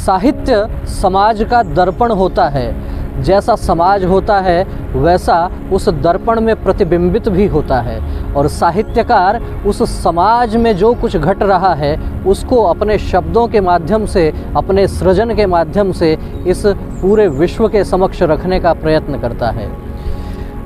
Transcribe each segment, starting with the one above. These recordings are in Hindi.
साहित्य समाज का दर्पण होता है। जैसा समाज होता है वैसा उस दर्पण में प्रतिबिंबित भी होता है, और साहित्यकार उस समाज में जो कुछ घट रहा है उसको अपने शब्दों के माध्यम से, अपने सृजन के माध्यम से इस पूरे विश्व के समक्ष रखने का प्रयत्न करता है।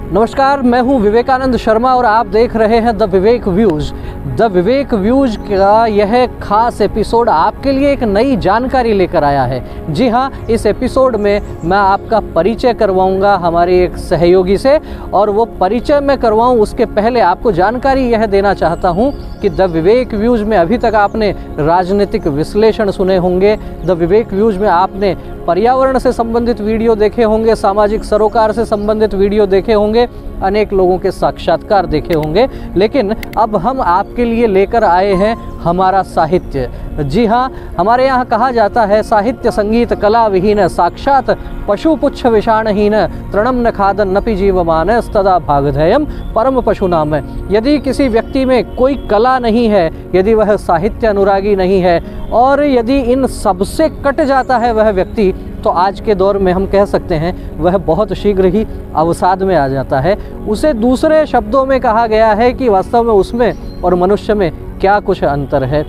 नमस्कार, मैं हूं विवेकानंद शर्मा और आप देख रहे हैं the Vivek views. The Vivek views का यह खास एपिसोड आपके लिए एक नई जानकारी लेकर आया है। जी हाँ, इस एपिसोड में मैं आपका परिचय करवाऊंगा हमारे एक सहयोगी से, और वो परिचय मैं करवाऊं उसके पहले आपको जानकारी यह देना चाहता हूं कि द विवेक व्यूज़ में अभी तक आपने राजनीतिक विश्लेषण सुने होंगे, द विवेक व्यूज़ में आपने पर्यावरण से संबंधित वीडियो देखे होंगे, सामाजिक सरोकार से संबंधित वीडियो देखे होंगे, अनेक लोगों के साक्षात्कार देखे होंगे, लेकिन अब हम आपके लिए लेकर आए हैं हमारा साहित्य। जी हाँ, हमारे यहाँ कहा जाता है साहित्य संगीत कला विहीन, साक्षात पशु पुच्छ विषाणहीन, तृणम न खादन नपि जीवमान, तदा भागधेयम परम पशु नाम। यदि किसी व्यक्ति में कोई कला नहीं है, यदि वह साहित्य अनुरागी नहीं है, और यदि इन सबसे कट जाता है वह व्यक्ति, तो आज के दौर में हम कह सकते हैं वह बहुत शीघ्र ही अवसाद में आ जाता है। उसे दूसरे शब्दों में कहा गया है कि वास्तव में उसमें और मनुष्य में क्या कुछ अंतर है।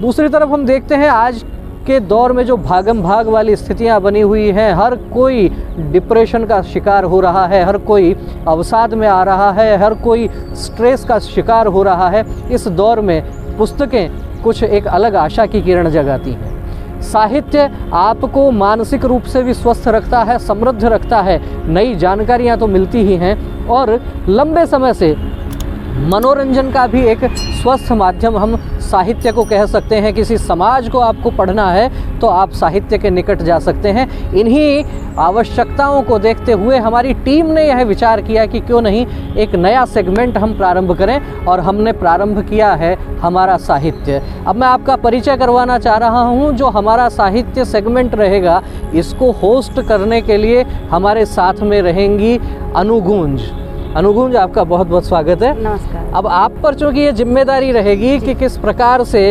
दूसरी तरफ हम देखते हैं आज के दौर में जो भागम भाग वाली स्थितियां बनी हुई हैं, हर कोई डिप्रेशन का शिकार हो रहा है, हर कोई अवसाद में आ रहा है, हर कोई स्ट्रेस का शिकार हो रहा है। इस दौर में पुस्तकें कुछ एक अलग आशा की किरण जगाती हैं। साहित्य आपको मानसिक रूप से भी स्वस्थ रखता है, समृद्ध रखता है, नई जानकारियां तो मिलती ही हैं, और लंबे समय से मनोरंजन का भी एक स्वस्थ माध्यम हम साहित्य को कह सकते हैं। किसी समाज को आपको पढ़ना है तो आप साहित्य के निकट जा सकते हैं। इन्हीं आवश्यकताओं को देखते हुए हमारी टीम ने यह विचार किया कि क्यों नहीं एक नया सेगमेंट हम प्रारंभ करें, और हमने प्रारंभ किया है हमारा साहित्य। अब मैं आपका परिचय करवाना चाह रहा हूं। जो हमारा साहित्य सेगमेंट रहेगा, इसको होस्ट करने के लिए हमारे साथ में रहेंगी अनुगूंज। अनुगूंज, आपका बहुत बहुत स्वागत है। नमस्कार। अब आप पर चूँकि ये जिम्मेदारी रहेगी कि किस प्रकार से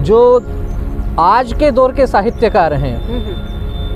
जो आज के दौर के साहित्यकार हैं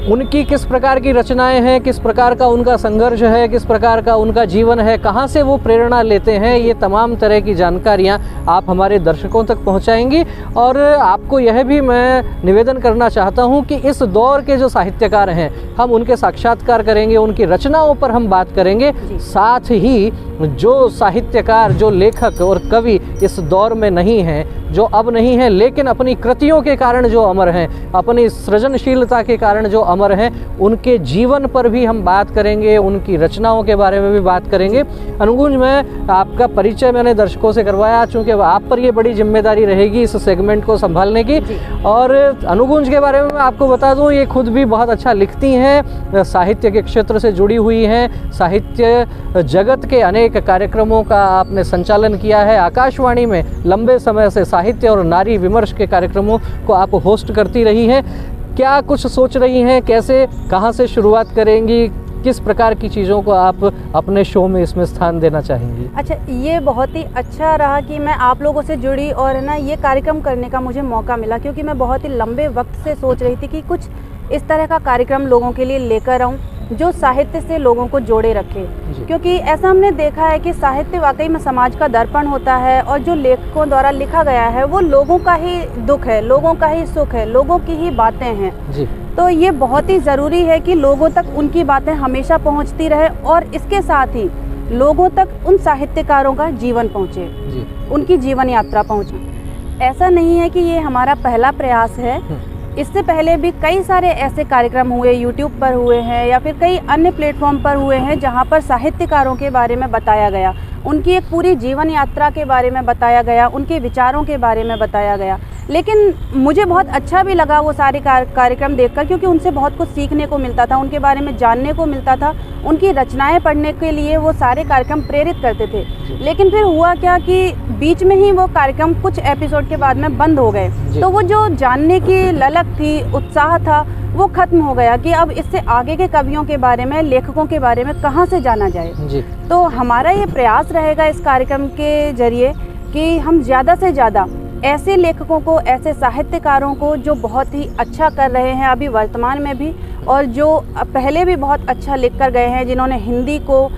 उनकी किस प्रकार की रचनाएं हैं, किस प्रकार का उनका संघर्ष है, किस प्रकार का उनका जीवन है, कहाँ से वो प्रेरणा लेते हैं, ये तमाम तरह की जानकारियाँ आप हमारे दर्शकों तक पहुँचाएंगी। और आपको यह भी मैं निवेदन करना चाहता हूँ कि इस दौर के जो साहित्यकार हैं हम उनके साक्षात्कार करेंगे, उनकी रचनाओं पर हम बात करेंगे। साथ ही जो साहित्यकार, जो लेखक और कवि इस दौर में नहीं हैं, जो अब नहीं हैं, लेकिन अपनी कृतियों के कारण जो अमर हैं, अपनी सृजनशीलता के कारण जो अमर हैं, उनके जीवन पर भी हम बात करेंगे, उनकी रचनाओं के बारे में भी बात करेंगे। अनुगूंज, मैं आपका परिचय मैंने दर्शकों से करवाया, चूँकि आप पर ये बड़ी जिम्मेदारी रहेगी इस सेगमेंट को संभालने की। और अनुगूंज के बारे में मैं आपको बता दूँ, ये खुद भी बहुत अच्छा लिखती हैं, साहित्य के क्षेत्र से जुड़ी हुई हैं, साहित्य जगत के अनेक कार्यक्रमों का आपने संचालन किया है। आकाशवाणी में लंबे समय से साहित्य और नारी विमर्श के कार्यक्रमों को आप होस्ट करती रही हैं। क्या कुछ सोच रही हैं, कैसे, कहां से शुरुआत करेंगी, किस प्रकार की चीज़ों को आप अपने शो में इसमें स्थान देना चाहेंगी? अच्छा, ये बहुत ही अच्छा रहा कि मैं आप लोगों से जुड़ी और ना ये कार्यक्रम करने का मुझे मौका मिला, क्योंकि मैं बहुत ही लंबे वक्त से सोच रही थी कि कुछ इस तरह का कार्यक्रम लोगों के लिए लेकर आऊँ जो साहित्य से लोगों को जोड़े रखे। क्योंकि ऐसा हमने देखा है कि साहित्य वाकई में समाज का दर्पण होता है, और जो लेखकों द्वारा लिखा गया है वो लोगों का ही दुख है, लोगों का ही सुख है, लोगों की ही बातें हैं जी। तो ये बहुत ही ज़रूरी है कि लोगों तक उनकी बातें हमेशा पहुंचती रहे, और इसके साथ ही लोगों तक उन साहित्यकारों का जीवन पहुँचे, उनकी जीवन यात्रा पहुँचे। ऐसा नहीं है कि ये हमारा पहला प्रयास है, इससे पहले भी कई सारे ऐसे कार्यक्रम हुए, यूट्यूब पर हुए हैं या फिर कई अन्य प्लेटफॉर्म पर हुए हैं जहां पर साहित्यकारों के बारे में बताया गया, उनकी एक पूरी जीवन यात्रा के बारे में बताया गया, उनके विचारों के बारे में बताया गया। लेकिन मुझे बहुत अच्छा भी लगा वो सारे कार्यक्रम देखकर, क्योंकि उनसे बहुत कुछ सीखने को मिलता था, उनके बारे में जानने को मिलता था, उनकी रचनाएं पढ़ने के लिए वो सारे कार्यक्रम प्रेरित करते थे। लेकिन फिर हुआ क्या कि बीच में ही वो कार्यक्रम कुछ एपिसोड के बाद में बंद हो गए, तो वो जो जानने की ललक थी, उत्साह था, वो खत्म हो गया कि अब इससे आगे के कवियों के बारे में, लेखकों के बारे में कहाँ से जाना जाए जी। तो हमारा ये प्रयास रहेगा इस कार्यक्रम के जरिए कि हम ज़्यादा से ज़्यादा ऐसे लेखकों को, ऐसे साहित्यकारों को जो बहुत ही अच्छा कर रहे हैं अभी वर्तमान में भी, और जो पहले भी बहुत अच्छा लिख कर गए हैं, जिन्होंने हिंदी को,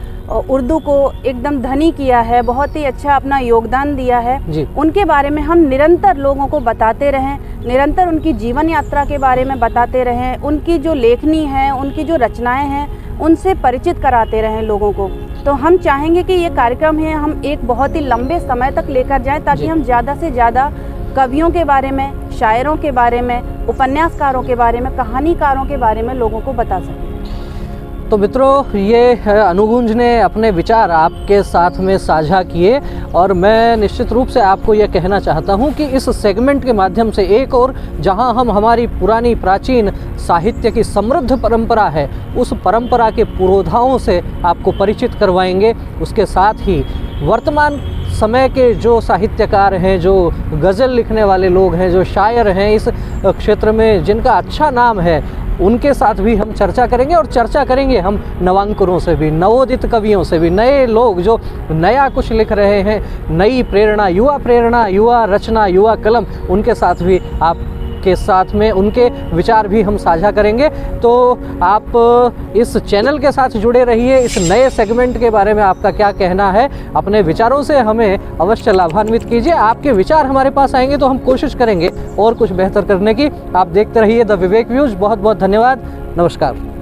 उर्दू को एकदम धनी किया है, बहुत ही अच्छा अपना योगदान दिया है जी। उनके बारे में हम निरंतर लोगों को बताते रहें, निरंतर उनकी जीवन यात्रा के बारे में बताते रहें, उनकी जो लेखनी है, उनकी जो रचनाएं हैं, उनसे परिचित कराते रहें लोगों को। तो हम चाहेंगे कि ये कार्यक्रम है हम एक बहुत ही लंबे समय तक लेकर जाएं, ताकि हम ज़्यादा से ज़्यादा कवियों के बारे में, शायरों के बारे में, उपन्यासकारों के बारे में, कहानीकारों के बारे में लोगों को बता सकें। तो मित्रों, ये अनुगुंज ने अपने विचार आपके साथ में साझा किए, और मैं निश्चित रूप से आपको ये कहना चाहता हूँ कि इस सेगमेंट के माध्यम से एक और जहाँ हम हमारी पुरानी प्राचीन साहित्य की समृद्ध परंपरा है, उस परंपरा के पुरोधाओं से आपको परिचित करवाएंगे। उसके साथ ही वर्तमान समय के जो साहित्यकार हैं, जो गज़ल लिखने वाले लोग हैं, जो शायर हैं इस क्षेत्र में, जिनका अच्छा नाम है, उनके साथ भी हम चर्चा करेंगे। और चर्चा करेंगे हम नवांकुरों से भी, नवोदित कवियों से भी, नए लोग जो नया कुछ लिख रहे हैं, नई प्रेरणा, युवा रचना, युवा कलम, उनके साथ भी आपके साथ में उनके विचार भी हम साझा करेंगे। तो आप इस चैनल के साथ जुड़े रहिए। इस नए सेगमेंट के बारे में आपका क्या कहना है, अपने विचारों से हमें अवश्य लाभान्वित कीजिए। आपके विचार हमारे पास आएंगे तो हम कोशिश करेंगे और कुछ बेहतर करने की। आप देखते रहिए द विवेक व्यूज। बहुत बहुत धन्यवाद। नमस्कार।